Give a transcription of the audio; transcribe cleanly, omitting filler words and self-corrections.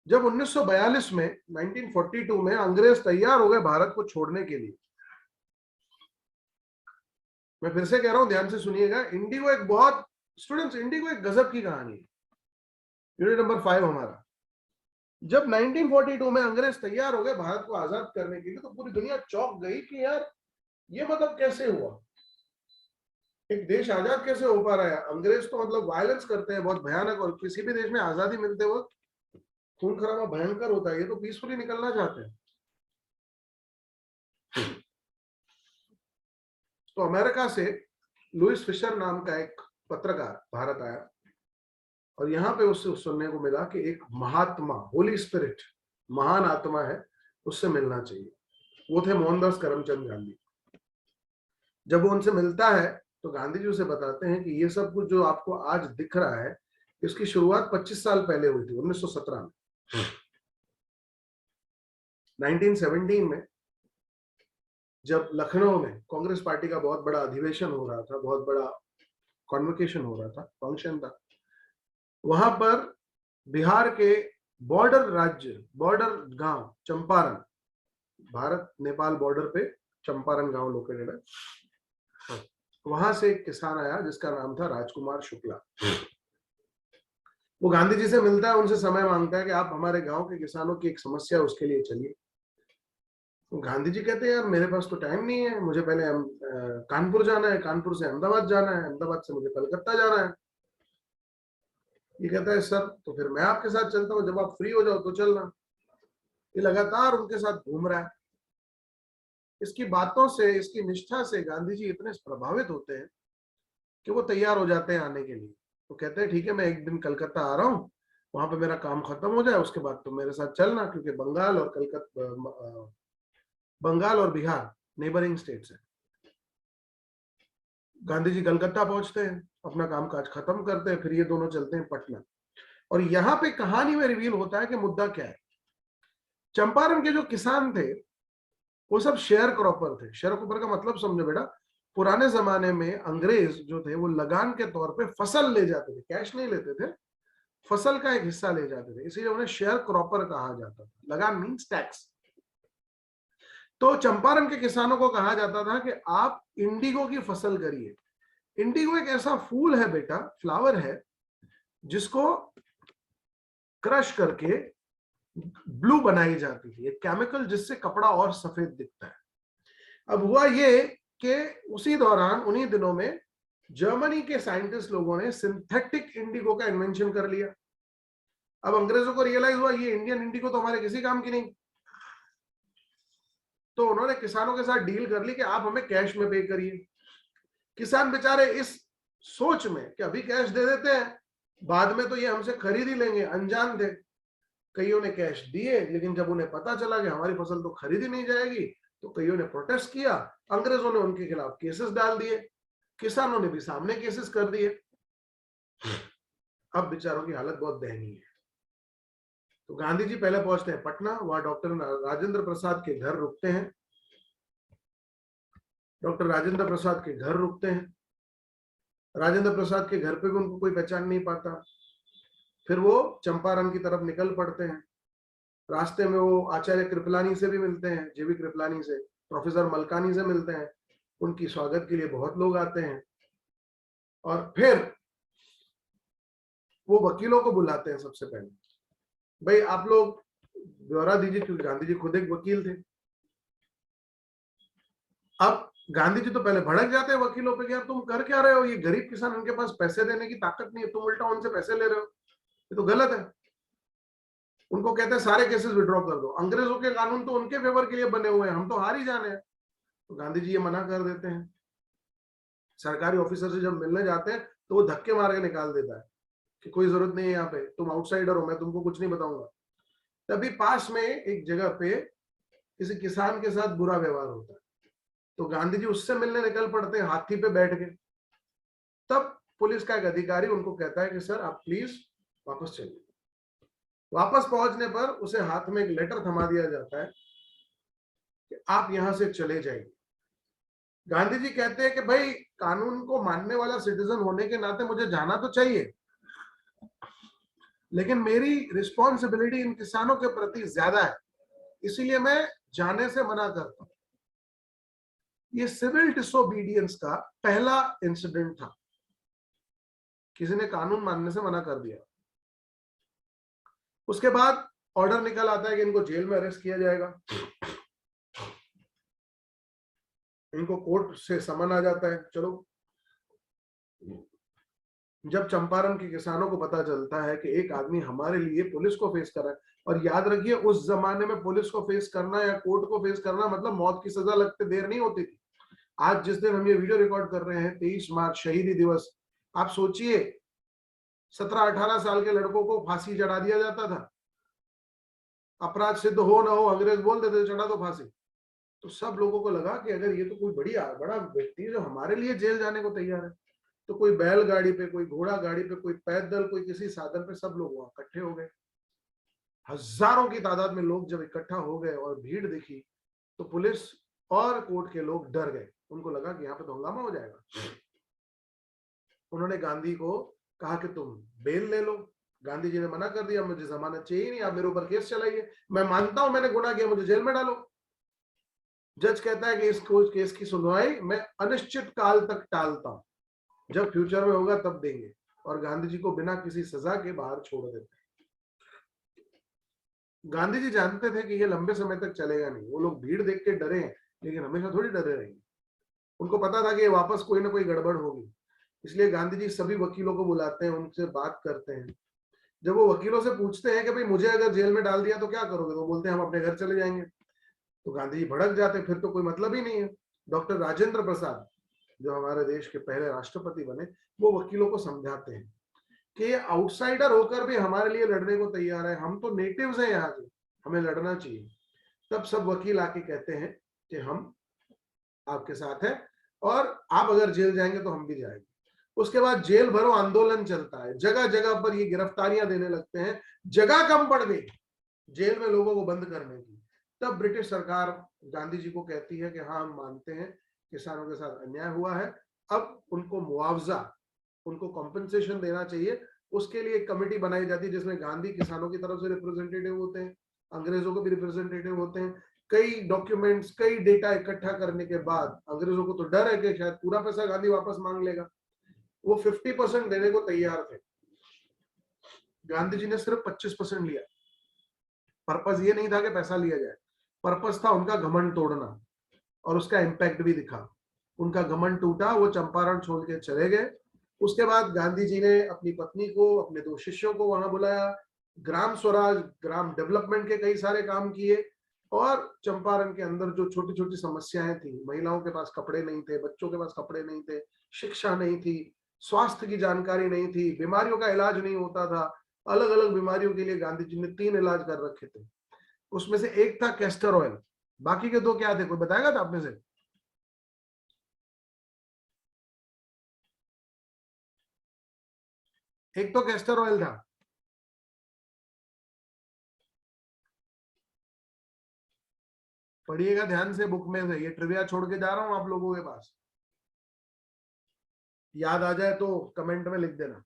जब 1942 में 1942 में अंग्रेज तैयार हो गए भारत को छोड़ने के लिए, मैं फिर से कह रहा हूं, ध्यान से सुनिएगा, इंडिगो एक बहुत, स्टूडेंट्स, इंडिगो एक गजब की कहानी है। यूनिट नंबर 5 हमारा, जब 1942 में अंग्रेज तैयार हो गए भारत को आजाद करने के लिए, तो पूरी दुनिया चौंक गई कि यार ये मतलब कैसे हुआ, एक देश आजाद कैसे हो पा रहा है। अंग्रेज तो मतलब वायलेंस करते हैं बहुत भयानक, और किसी भी देश में आजादी मिलते वक्त खून खराबा भयंकर होता है, ये तो पीसफुली निकलना चाहते हैं। तो अमेरिका से लुइस फिशर नाम का एक पत्रकार भारत आया, और यहां पे उससे सुनने को मिला कि एक महात्मा, होली स्पिरिट, महान आत्मा है, उससे मिलना चाहिए। वो थे मोहनदास करमचंद गांधी। जब वो उनसे मिलता है तो गांधी जी उसे बताते हैं कि ये सब कुछ जो आपको आज दिख रहा है, इसकी शुरुआत 25 साल पहले हुई थी, 1917 में। 1917 में जब लखनऊ में कांग्रेस पार्टी का बहुत बड़ा अधिवेशन हो रहा था, बहुत बड़ा कॉन्वोकेशन हो रहा था, फंक्शन था, वहां पर बिहार के बॉर्डर राज्य, बॉर्डर गांव चंपारण, भारत नेपाल बॉर्डर पे चंपारण गांव लोकेटेड है, वहां से एक किसान आया जिसका नाम था राजकुमार शुक्ला। वो गांधी जी से मिलता है, उनसे समय मांगता है कि आप हमारे गांव के किसानों की एक समस्या, उसके लिए चलिए। तो गांधी जी कहते हैं यार मेरे पास तो टाइम नहीं है, मुझे पहले कानपुर जाना है, कानपुर से अहमदाबाद जाना है, अहमदाबाद से मुझे कलकत्ता जाना है। ये कहता है सर तो फिर मैं आपके साथ चलता हूँ, जब आप फ्री हो जाओ तो चलना। ये लगातार उनके साथ घूम रहा है। इसकी बातों से, इसकी निष्ठा से गांधी जी इतने प्रभावित होते हैं कि वो तैयार हो जाते हैं आने के लिए। तो कहते हैं ठीक है, मैं एक दिन कलकत्ता आ रहा हूँ, वहां पे मेरा काम खत्म हो जाए, उसके बाद तुम मेरे साथ चलना, क्योंकि बंगाल और कलकत्ता, बंगाल और बिहार नेबरिंग स्टेट्स है। गांधी जी कलकत्ता पहुंचते हैं, अपना कामकाज खत्म करते हैं, फिर ये दोनों चलते हैं पटना। और यहां पे कहानी में रिवील होता है कि मुद्दा क्या है। चंपारण के जो किसान थे वो सब शेयर क्रॉपर थे। शेयर क्रॉपर का मतलब समझो बेटा, पुराने जमाने में अंग्रेज जो थे वो लगान के तौर पे फसल ले जाते थे, कैश नहीं लेते थे, फसल का एक हिस्सा ले जाते थे, इसीलिए उन्हें शेयर क्रॉपर कहा जाता था। लगान मींस टैक्स। तो चंपारण के किसानों को कहा जाता था कि आप इंडिगो की फसल करिए। इंडिगो एक ऐसा फूल है बेटा, फ्लावर है, जिसको क्रश करके ब्लू बनाई जाती है, एक केमिकल जिससे कपड़ा और सफेद दिखता है। अब हुआ ये कि उसी दौरान, उन्हीं दिनों में जर्मनी के साइंटिस्ट लोगों ने सिंथेटिक इंडिगो का इन्वेंशन कर लिया। अब अंग्रेजों को रियलाइज हुआ ये इंडियन इंडिगो तो हमारे किसी काम की नहीं, तो उन्होंने किसानों के साथ डील कर ली कि आप हमें कैश में पे करिए। किसान बेचारे इस सोच में कि अभी कैश दे देते हैं, बाद में तो ये हमसे खरीद ही लेंगे, अनजान थे। कईयों ने कैश दिए, लेकिन जब उन्हें पता चला कि हमारी फसल तो खरीदी नहीं जाएगी, तो कईयों ने प्रोटेस्ट किया। अंग्रेजों ने उनके खिलाफ केसेस डाल दिए, किसानों ने भी सामने केसेस कर दिए। अब बेचारों की हालत बहुत दयनीय है। तो गांधी जी पहले पहुंचते हैं पटना, वहां डॉक्टर राजेंद्र प्रसाद के घर रुकते हैं। डॉक्टर राजेंद्र प्रसाद के घर रुकते हैं। राजेंद्र प्रसाद के घर पे भी उनको कोई पहचान नहीं पाता। फिर वो चंपारण की तरफ निकल पड़ते हैं। रास्ते में वो आचार्य कृपलानी से भी मिलते हैं, जेबी कृपलानी से, प्रोफेसर मलकानी से मिलते हैं। उनकी स्वागत के लिए बहुत लोग आते हैं। और फिर वो वकीलों को बुलाते हैं सबसे पहले, भाई आप लोग ब्यौरा दीजिए, क्योंकि गांधी जी खुद एक वकील थे। अब गांधी जी तो पहले भड़क जाते हैं वकीलों पे, यार तुम कर क्या रहे हो, ये गरीब किसान, इनके पास पैसे देने की ताकत नहीं है, तुम उल्टा उनसे पैसे ले रहे हो, ये तो गलत है। उनको कहते हैं सारे केसेस विड्रॉ कर दो, अंग्रेजों के कानून तो उनके फेवर के लिए बने हुए हैं, हम तो हार ही जाने हैं। तो गांधी जी ये मना कर देते हैं। सरकारी ऑफिसर से जब मिलने जाते हैं तो वो धक्के मार के निकाल देता है कि कोई जरूरत नहीं है, यहाँ पे तुम आउटसाइडर हो, मैं तुमको कुछ नहीं बताऊंगा। तभी पास में एक जगह पे किसी किसान के साथ बुरा व्यवहार होता है, तो गांधी जी उससे मिलने निकल पड़ते हैं हाथी पे बैठ के। तब पुलिस का एक अधिकारी उनको कहता है कि सर आप प्लीज वापस चलिए। वापस पहुंचने पर उसे हाथ में एक लेटर थमा दिया जाता है कि आप यहां से चले जाइए। गांधी जी कहते हैं कि भाई कानून को मानने वाला सिटीजन होने के नाते मुझे जाना तो चाहिए, लेकिन मेरी रिस्पॉन्सिबिलिटी इन किसानों के प्रति ज्यादा है, इसीलिए मैं जाने से मना करता हूं। ये सिविल डिसोबीडियंस का पहला इंसिडेंट था, किसी ने कानून मानने से मना कर दिया। उसके बाद ऑर्डर निकल आता है कि इनको जेल में अरेस्ट किया जाएगा, इनको कोर्ट से समन आ जाता है। चलो, जब चंपारण के किसानों को पता चलता है कि एक आदमी हमारे लिए पुलिस को फेस कर रहा है, और याद रखिए उस जमाने में पुलिस को फेस करना या कोर्ट को फेस करना मतलब मौत की सजा लगते देर नहीं होती थी। आज जिस दिन हम ये वीडियो रिकॉर्ड कर रहे हैं 23 मार्च शहीदी दिवस, आप सोचिए 17-18 साल के लड़कों को फांसी चढ़ा दिया जाता था। अपराध सिद्ध हो ना हो अंग्रेज बोल देते चढ़ा दो फांसी। तो सब लोगों को लगा कि अगर ये तो कोई बड़ा व्यक्ति है जो हमारे लिए जेल जाने को तैयार है, तो कोई बैलगाड़ी पे, कोई घोड़ा गाड़ी पे, कोई पैदल, कोई किसी साधन पे, सब लोग वहां इकट्ठे हो गए। हजारों की तादाद में लोग जब इकट्ठा हो गए और भीड़ दिखी, तो पुलिस और कोर्ट के लोग डर गए। उनको लगा कि यहाँ पे तो हंगामा हो जाएगा। उन्होंने गांधी को कहा कि तुम बेल ले लो। गांधी जी ने मना कर दिया, मुझे जमानत चाहिए नहीं, आप मेरे ऊपर केस चलाइए, मैं मानता हूं मैंने गुनाह किया, मुझे जेल में डालो। जज कहता है कि इस केस की सुनवाई मैं अनिश्चित काल तक टालता हूं, जब फ्यूचर में होगा तब देंगे। और गांधी जी को बिना किसी सजा के बाहर छोड़ देते हैं। गांधी जी जानते थे कि ये लंबे समय तक चलेगा नहीं, वो लोग भीड़ देख के डरे हैं, लेकिन हमेशा थोड़ी डरे रहेंगे। उनको पता था कि ये वापस कोई ना कोई गड़बड़ होगी, इसलिए गांधी जी सभी वकीलों को बुलाते हैं, उनसे बात करते हैं। जब वो वकीलों से पूछते हैं कि भाई मुझे अगर जेल में डाल दिया तो क्या करोगे, तो बोलते हैं हम अपने घर चले जाएंगे। तो गांधी जी भड़क जाते, फिर तो कोई मतलब ही नहीं है। डॉक्टर राजेंद्र प्रसाद, जो हमारे देश के पहले राष्ट्रपति बने, वो वकीलों को समझाते हैं कि ये आउटसाइडर होकर भी हमारे लिए लड़ने को तैयार है, हम तो नेटिव्स हैं यहाँ के, हमें लड़ना चाहिए। तब सब वकील आके कहते हैं कि हम आपके साथ हैं, और आप अगर जेल जाएंगे तो हम भी जाएंगे। उसके बाद जेल भरो आंदोलन चलता है, जगह जगह पर ये गिरफ्तारियां देने लगते हैं, जगह कम पड़ गई जेल में लोगों को बंद करने की। तब ब्रिटिश सरकार गांधी जी को कहती है कि हाँ हम मानते हैं किसानों के साथ अन्याय हुआ है, अब उनको मुआवजा, उनको कॉम्पेंसेशन देना चाहिए। उसके लिए एक कमेटी बनाई जाती है जिसमें गांधी किसानों की तरफ से रिप्रेजेंटेटिव होते हैं, अंग्रेजों को भी रिप्रेजेंटेटिव होते हैं। कई डॉक्यूमेंट्स, कई डेटा इकट्ठा करने के बाद अंग्रेजों को तो डर है कि शायद पूरा पैसा गांधी वापस मांग लेगा, वो 50% देने को तैयार थे। गांधी जी ने सिर्फ 25% लिया। पर्पस ये नहीं था कि पैसा लिया जाए, पर्पस था उनका घमंड तोड़ना, और उसका इंपैक्ट भी दिखा। उनका घमंड टूटा, वो चंपारण छोड़ के चले गए। उसके बाद गांधी जी ने अपनी पत्नी को, अपने 2 शिष्यों को वहां बुलाया, ग्राम स्वराज, ग्राम डेवलपमेंट के कई सारे काम किए। और चंपारण के अंदर जो छोटी छोटी समस्याएं थी, महिलाओं के पास कपड़े नहीं थे, बच्चों के पास कपड़े नहीं थे, शिक्षा नहीं थी, स्वास्थ्य की जानकारी नहीं थी, बीमारियों का इलाज नहीं होता था। अलग अलग बीमारियों के लिए गांधी जी ने 3 इलाज कर रखे थे। उसमें से एक था कैस्टर ऑयल, बाकी के 2 क्या थे, कोई बताएगा था आप में से? एक तो कैस्टर ऑयल था। पढ़िएगा ध्यान से बुक में से, ये ट्रिविया छोड़ के जा रहा हूं आप लोगों के पास, याद आ जाए तो कमेंट में लिख देना।